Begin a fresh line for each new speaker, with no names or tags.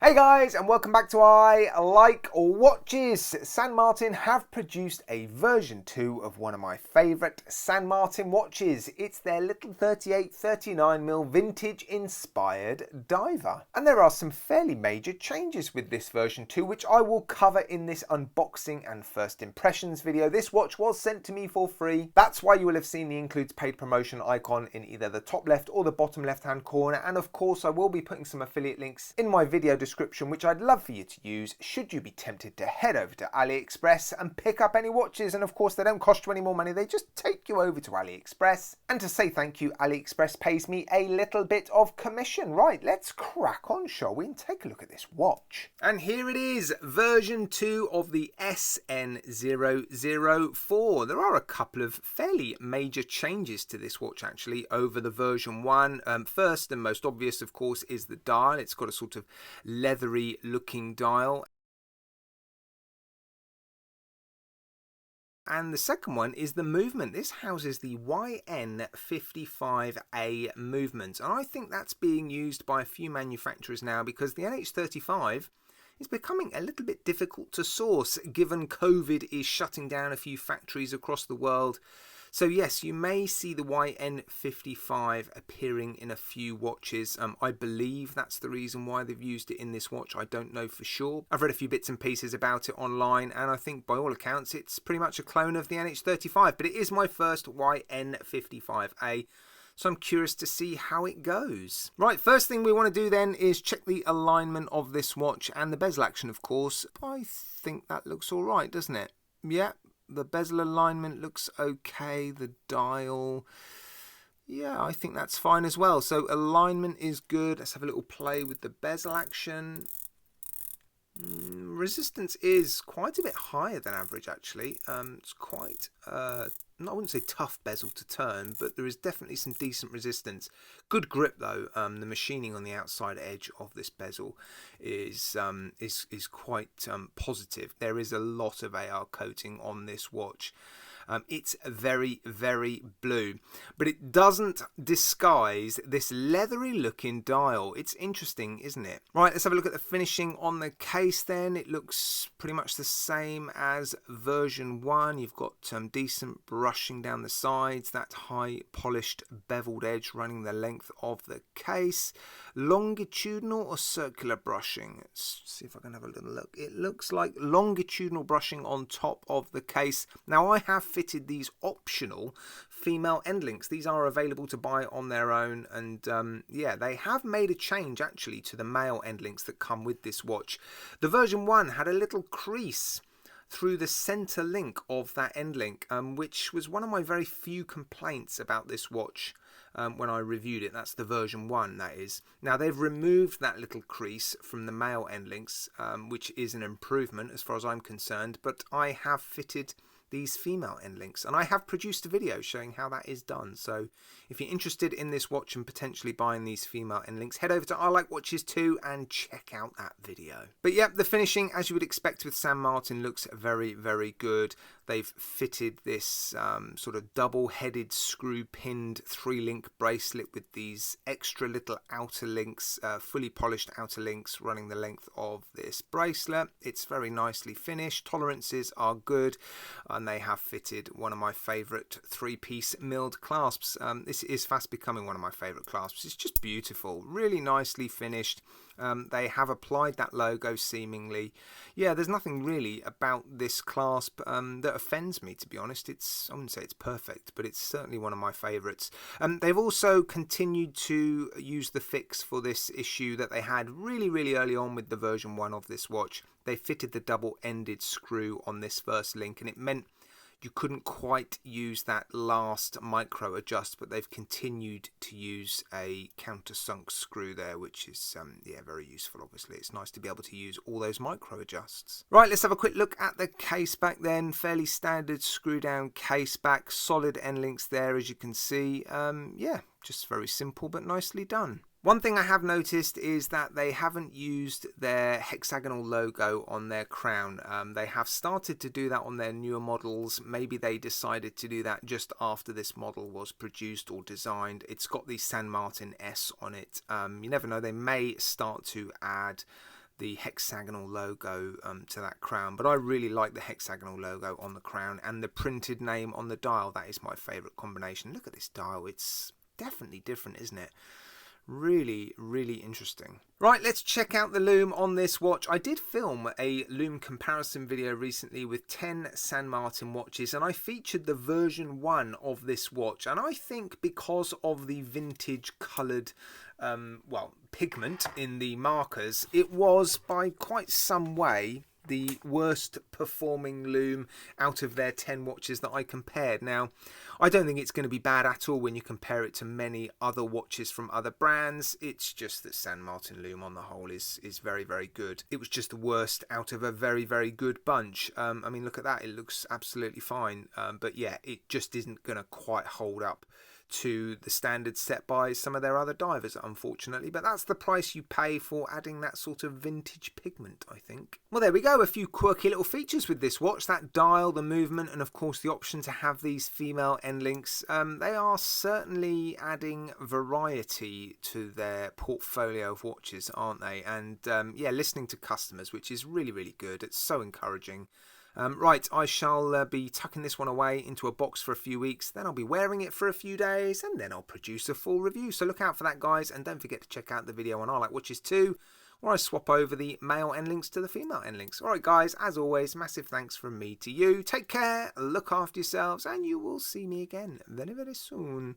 Hey guys, and welcome back to I Like Watches. San Martin have produced a version 2 of one of my favourite San Martin watches. It's their little 38-39mm vintage inspired diver. And there are some fairly major changes with this version 2, which I will cover in this unboxing and first impressions video. This watch was sent to me for free. That's why you will have seen the includes paid promotion icon in either the top left or the bottom left hand corner. And of course I will be putting some affiliate links in my video description, which I'd love for you to use should you be tempted to head over to AliExpress and pick up any watches. And of course they don't cost you any more money, they just take you over to AliExpress. And to say thank you, AliExpress pays me a little bit of commission. Right, let's crack on, shall we, and take a look at this watch. And here it is, version 2 of the SN004. There are a couple of fairly major changes to this watch actually over the version 1. First and most obvious of course is the dial. It's got a sort of leathery looking dial. And the second one is the movement. This houses the YN55A movement. And I think that's being used by a few manufacturers now because the NH35 is becoming a little bit difficult to source given COVID is shutting down a few factories across the world. So yes, you may see the YN55 appearing in a few watches. I believe that's the reason why they've used it in this watch. I don't know for sure. I've read a few bits and pieces about it online, and I think by all accounts it's pretty much a clone of the NH35, but it is my first YN55A. So I'm curious to see how it goes. Right, first thing we want to do then is check the alignment of this watch and the bezel action, of course. I think that looks all right, doesn't it? Yeah. The bezel alignment looks okay. The dial, yeah, I think that's fine as well. So alignment is good. Let's have a little play with the bezel action. Resistance is quite a bit higher than average actually. It's quite, I wouldn't say tough bezel to turn, but there is definitely some decent resistance. Good grip though. The machining on the outside edge of this bezel is quite positive. There is a lot of AR coating on this watch. It's very, very blue, but it doesn't disguise this leathery looking dial. It's interesting, isn't it? Right, let's have a look at the finishing on the case then. It looks pretty much the same as version 1. You've got decent brushing down the sides, that high polished beveled edge running the length of the case. Longitudinal or circular brushing? Let's see if I can have a little look. It looks like longitudinal brushing on top of the case. Now I have fitted these optional female end links. These are available to buy on their own, and yeah, they have made a change actually to the male end links that come with this watch. The version 1 had a little crease through the center link of that end link, which was one of my very few complaints about this watch when I reviewed it. That's the version 1, that is. Now they've removed that little crease from the male end links, which is an improvement as far as I'm concerned, but I have fitted these female end links, and I have produced a video showing how that is done. So if you're interested in this watch and potentially buying these female end links, head over to I Like Watches 2 and check out that video. But yeah, the finishing, as you would expect with San Martin, looks very, very good. They've fitted this sort of double-headed screw-pinned 3-link bracelet with these extra little outer links, fully polished outer links running the length of this bracelet. It's very nicely finished. Tolerances are good, and they have fitted one of my favourite 3-piece milled clasps. This is fast becoming one of my favourite clasps. It's just beautiful, really nicely finished. They have applied that logo seemingly. Yeah, there's nothing really about this clasp that offends me, to be honest. I wouldn't say it's perfect, but it's certainly one of my favourites. They've also continued to use the fix for this issue that they had really, really early on with the version 1 of this watch. They fitted the double-ended screw on this first link, and it meant you couldn't quite use that last micro adjust, but they've continued to use a countersunk screw there, which is yeah, very useful. Obviously it's nice to be able to use all those micro adjusts. Right, let's have a quick look at the case back then. Fairly standard screw down case back, solid end links there as you can see. Yeah, just very simple but nicely done. One thing I have noticed is that they haven't used their hexagonal logo on their crown. They have started to do that on their newer models. Maybe they decided to do that just after this model was produced or designed. It's got the San Martin S on it. You never know, they may start to add the hexagonal logo to that crown, but I really like the hexagonal logo on the crown and the printed name on the dial. That is my favourite combination. Look at this dial, it's definitely different, isn't it? Really, really interesting. Right, let's check out the lume on this watch. I did film a lume comparison video recently with 10 San Martin watches, and I featured the version 1 of this watch, and I think because of the vintage coloured pigment in the markers, it was by quite some way the worst performing lume out of their 10 watches that I compared. Now, I don't think it's going to be bad at all when you compare it to many other watches from other brands. It's just that San Martin lume on the whole is very, very good. It was just the worst out of a very, very good bunch. I mean, look at that. It looks absolutely fine. But yeah, it just isn't going to quite hold up to the standards set by some of their other divers, unfortunately, but that's the price you pay for adding that sort of vintage pigment, I think. Well, there we go, a few quirky little features with this watch, that dial, the movement, and of course the option to have these female end links. They are certainly adding variety to their portfolio of watches, aren't they? And yeah, listening to customers, which is really, really good. It's so encouraging. Right, I shall be tucking this one away into a box for a few weeks, then I'll be wearing it for a few days, and then I'll produce a full review. So look out for that, guys, and don't forget to check out the video on I Like Watches too, where I swap over the male end links to the female end links. Alright guys, as always, massive thanks from me to you. Take care, look after yourselves, and you will see me again very, very soon.